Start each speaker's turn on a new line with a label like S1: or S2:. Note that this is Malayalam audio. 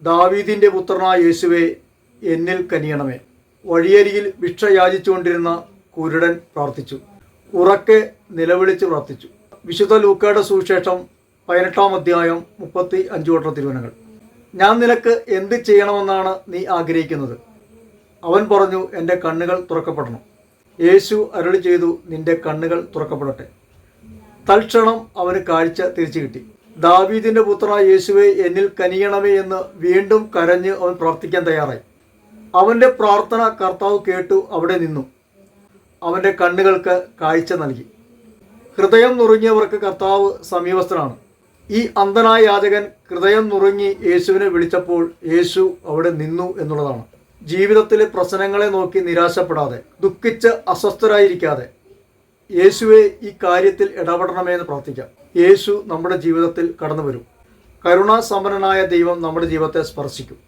S1: ദാവീദിൻ്റെ പുത്രനായ യേശുവേ, എന്നിൽ കനിയണമേ. വഴിയരികിൽ ഭിക്ഷ യാചിച്ചുകൊണ്ടിരുന്ന കുരുടൻ പ്രാർത്ഥിച്ചു, ഉറക്കെ നിലവിളിച്ച് പ്രാർത്ഥിച്ചു. വിശുദ്ധ ലൂക്കയുടെ സുവിശേഷം 18-ാം അധ്യായം 35 തിരുവചനങ്ങൾ. ഞാൻ നിനക്ക് എന്ത് ചെയ്യണമെന്നാണ് നീ ആഗ്രഹിക്കുന്നത്? അവൻ പറഞ്ഞു, എൻ്റെ കണ്ണുകൾ തുറക്കപ്പെടണം. യേശു അരുളി ചെയ്തു, നിന്റെ കണ്ണുകൾ തുറക്കപ്പെടട്ടെ. തൽക്ഷണം അവന് കാഴ്ച തിരിച്ചു കിട്ടി. ദാവീദിൻ്റെ പുത്രനായ യേശുവേ, എന്നിൽ കനിയണമേ എന്ന് വീണ്ടും കരഞ്ഞ് അവൻ പ്രാർത്ഥിക്കാൻ തയ്യാറായി. അവൻ്റെ പ്രാർത്ഥന കർത്താവ് കേട്ടു അവിടെ നിന്നു. അവൻ്റെ കണ്ണുകൾക്ക് കാഴ്ച നൽകി. ഹൃദയം നുറുങ്ങിയവർക്ക് കർത്താവ് സമീപസ്ഥനാണ്. ഈ അന്ധനായ യാചകൻ ഹൃദയം നുറുങ്ങി യേശുവിനെ വിളിച്ചപ്പോൾ യേശു അവിടെ നിന്നു എന്നുള്ളതാണ്. ജീവിതത്തിലെ പ്രശ്നങ്ങളെ നോക്കി നിരാശപ്പെടാതെ, ദുഃഖിച്ച് അസ്വസ്ഥരായിരിക്കാതെ യേശുവെ ഈ കാര്യത്തിൽ ഇടപെടണമെന്ന് പ്രാർത്ഥിക്കാം. യേശു നമ്മുടെ ജീവിതത്തിൽ കടന്നു വരും. കരുണാസമ്പന്നനായ ദൈവം നമ്മുടെ ജീവിതത്തെ സ്പർശിക്കും.